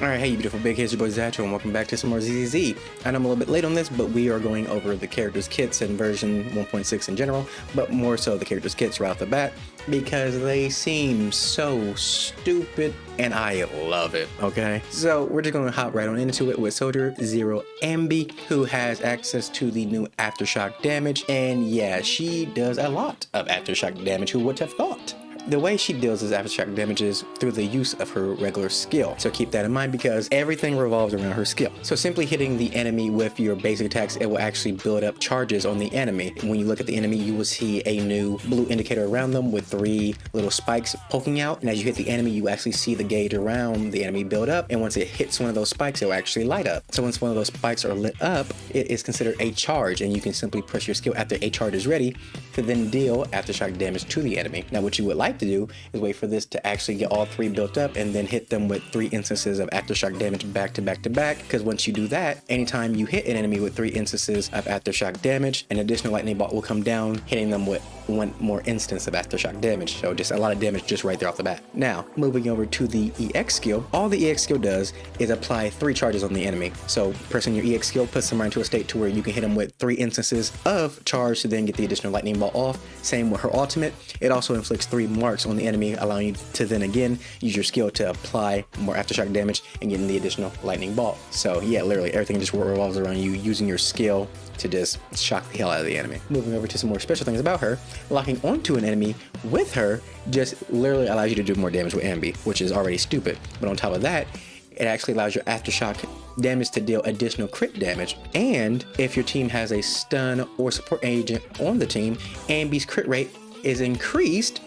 Alright, hey you beautiful big heads, your boy Zatcho, and welcome back to some more ZZZ. I know I'm a little bit late on this, but we are going over the characters kits and version 1.6 in general, but more so the characters kits right off the bat, because they seem so stupid, and I love it, okay? So we're just going to hop right on into it with Soldier O-Anby, who has access to the new Aftershock damage, and yeah, she does a lot of Aftershock damage, who would have thought? The way she deals this aftershock damage is through the use of her regular skill. So keep that in mind because everything revolves around her skill. So simply hitting the enemy with your basic attacks, it will actually build up charges on the enemy. When you look at the enemy, you will see a new blue indicator around them with 3 little spikes poking out. And as you hit the enemy, you actually see the gauge around the enemy build up. And once it hits one of those spikes, it will actually light up. So once one of those spikes are lit up, it is considered a charge. And you can simply press your skill after a charge is ready to then deal aftershock damage to the enemy. Now what you would like to do is wait for this to actually get all 3 built up and then hit them with 3 instances of aftershock damage back to back to back, because once you do that, anytime you hit an enemy with 3 instances of aftershock damage, an additional lightning bolt will come down, hitting them with 1 more instance of aftershock damage. So just a lot of damage just right there off the bat. Now moving over to the EX skill, all the EX skill does is apply 3 charges on the enemy. So pressing your EX skill puts them right into a state to where you can hit them with 3 instances of charge to then get the additional lightning bolt off. Same with her ultimate, it also inflicts 3 marks on the enemy, allowing you to then again use your skill to apply more aftershock damage and getting the additional lightning bolt. So yeah, literally everything just revolves around you using your skill to just shock the hell out of the enemy. Moving over to some more special things about her, locking onto an enemy with her just literally allows you to do more damage with Amby, which is already stupid. But on top of that, it actually allows your aftershock damage to deal additional crit damage. And if your team has a stun or support agent on the team, Amby's crit rate is increased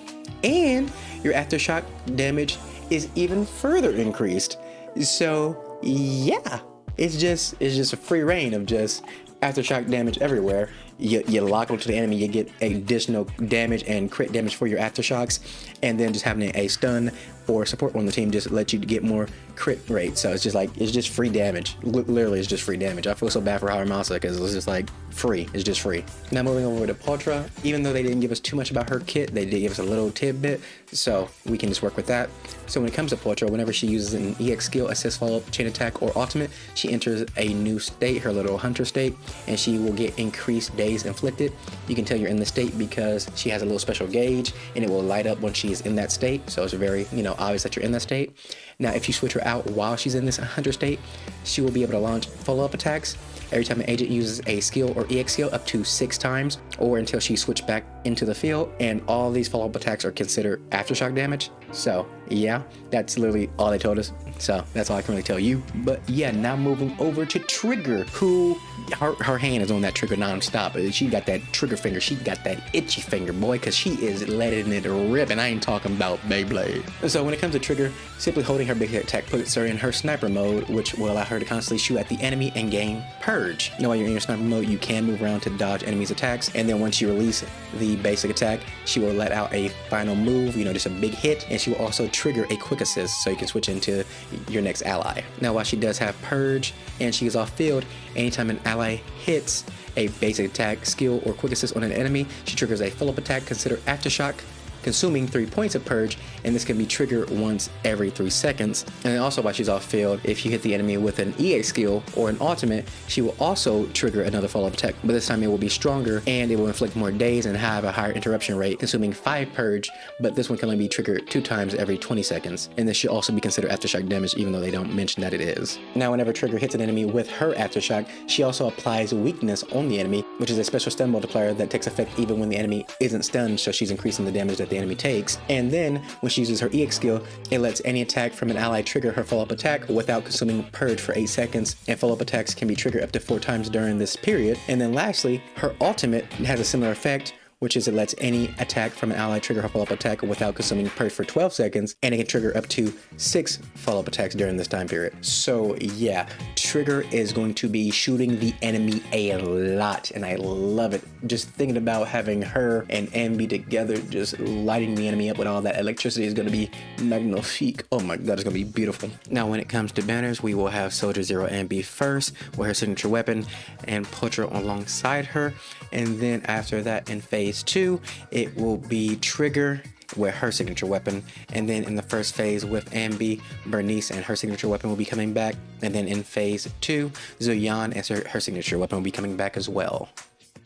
and your aftershock damage is even further increased. So yeah, it's just a free reign of just aftershock damage everywhere. You lock onto the enemy, you get additional damage and crit damage for your aftershocks, and then just having a stun or support on the team just lets you get more crit rate. So it's just free damage. Literally, it's just free damage. I feel so bad for Haramasa because it's just like free. It's just free. Now moving over to Pulchra, even though they didn't give us too much about her kit, they did give us a little tidbit, so we can just work with that. So when it comes to Pulchra, whenever she uses an EX skill, assist, follow-up, chain attack, or ultimate, she enters a new state, her little hunter state, and she will get increased days inflicted. You can tell you're in the state because she has a little special gauge and it will light up when she is in that state. So it's very, obvious that you're in that state. Now, if you switch her out while she's in this hunter state, she will be able to launch follow-up attacks every time an agent uses a skill or EX skill up to 6 times, or until she switched back into the field, and all these follow-up attacks are considered aftershock damage. So yeah, that's literally all they told us. So that's all I can really tell you. But yeah, now moving over to Trigger, who her hand is on that trigger non-stop. She got that trigger finger, she got that itchy finger, boy, because she is letting it rip, and I ain't talking about Beyblade. So when it comes to Trigger, simply holding her big attack puts her in her sniper mode, which will allow her to constantly shoot at the enemy and gain purge. Now while you're in your sniper mode, you can move around to dodge enemies' attacks, and then once you release the basic attack, she will let out a final move, just a big hit, and she will also trigger a quick assist so you can switch into your next ally. Now while she does have purge and she is off field, anytime an ally hits a basic attack, skill, or quick assist on an enemy, she triggers a follow-up attack considered aftershock, consuming 3 points of purge, and this can be triggered once every 3 seconds. And then also while she's off field, if you hit the enemy with an EX skill or an ultimate, she will also trigger another follow-up attack, but this time it will be stronger and it will inflict more days and have a higher interruption rate, consuming 5 purge, but this one can only be triggered 2 times every 20 seconds. And this should also be considered aftershock damage, even though they don't mention that it is. Now whenever Trigger hits an enemy with her aftershock, she also applies weakness on the enemy, which is a special stun multiplier that takes effect even when the enemy isn't stunned, so she's increasing the damage that the enemy takes. And then when she uses her EX skill, it lets any attack from an ally trigger her follow-up attack without consuming purge for 8 seconds, and follow-up attacks can be triggered up to 4 times during this period. And then lastly, her ultimate has a similar effect, which is it lets any attack from an ally trigger her follow-up attack without consuming purge for 12 seconds, and it can trigger up to 6 follow-up attacks during this time period. So yeah, Trigger is going to be shooting the enemy a lot, and I love it. Just thinking about having her and Amby together, just lighting the enemy up with all that electricity is going to be magnifique. Oh my god, it's going to be beautiful. Now when it comes to banners, we will have Soldier O-Anby first with her signature weapon and Pulchra alongside her, and then after that in phase 2, it will be Trigger with her signature weapon. And then in the first phase with O-Anby, Bernice and her signature weapon will be coming back. And then in phase 2, Zuyan and her signature weapon will be coming back as well.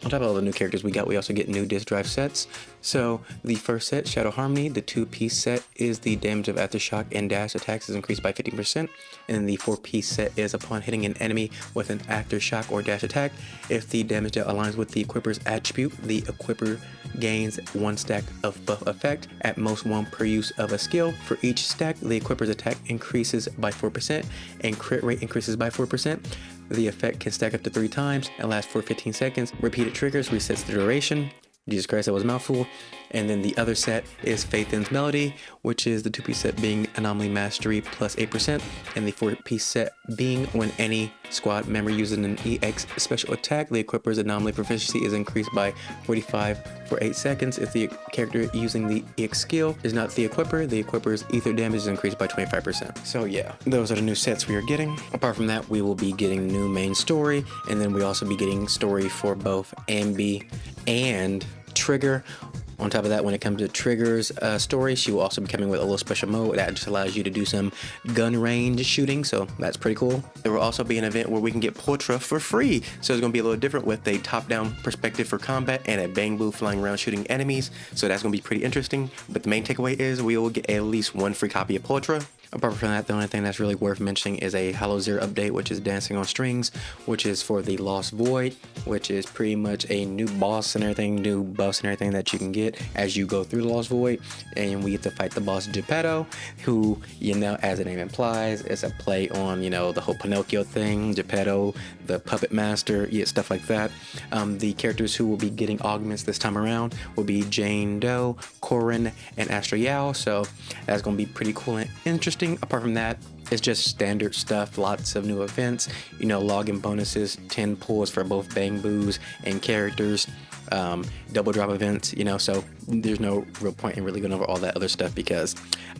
On top of all the new characters we also get new disc drive sets. So the first set, Shadow Harmony, the 2-piece set is the damage of aftershock and dash attacks is increased by 15%. And then the 4-piece set is upon hitting an enemy with an aftershock or dash attack. If the damage aligns with the equipper's attribute, the equipper gains 1 stack of buff effect, at most 1 per use of a skill. For each stack, the equipper's attack increases by 4% and crit rate increases by 4%. The effect can stack up to 3 times and last for 15 seconds. Repeated triggers resets the duration. Jesus Christ, that was a mouthful. And then the other set is Faithin's Melody, which is the 2-piece set being Anomaly Mastery plus 8%, and the 4-piece set being when any squad member uses an EX special attack, the equipper's Anomaly Proficiency is increased by 45 for 8 seconds. If the character using the EX skill is not the equipper's ether damage is increased by 25%. So yeah, those are the new sets we are getting. Apart from that, we will be getting new main story, and then we also be getting story for both O-Anby and Trigger. On top of that, when it comes to Trigger's story, she will also be coming with a little special mode that just allows you to do some gun range shooting, so that's pretty cool. There will also be an event where we can get Pulchra for free, so it's going to be a little different with a top-down perspective for combat and a bang boo flying around shooting enemies, so that's going to be pretty interesting. But the main takeaway is we will get at least 1 free copy of Pulchra. Apart from that, the only thing that's really worth mentioning is a Hollow Zero update, which is Dancing on Strings, which is for the Lost Void, which is pretty much a new boss and everything, new buffs and everything that you can get as you go through the Lost Void. And we get to fight the boss Geppetto, who, you know, as the name implies, is a play on, you know, the whole Pinocchio thing, Geppetto, the puppet master, yeah, stuff like that. The characters who will be getting augments this time around will be Jane Doe, Corin, and Astro Yao, so that's going to be pretty cool and interesting. Apart from that, it's just standard stuff, lots of new events, you know, login bonuses, 10 pulls for both bang boos and characters, double drop events, you know, so there's no real point in really going over all that other stuff because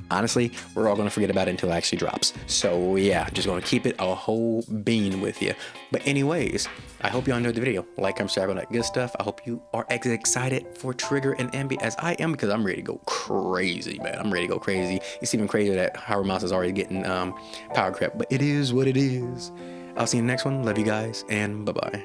honestly, we're all going to forget about it until it actually drops. So yeah, just going to keep it a whole bean with you. But anyways, I hope y'all enjoyed the video. Like, comment, subscribe, all that good stuff. I hope you are as excited for Trigger and O-Anby as I am, because I'm ready to go crazy, man. I'm ready to go crazy. It's even crazier that Howard Mouse is already getting power creep, but it is what it is. I'll see you in the next one. Love you guys, and bye-bye.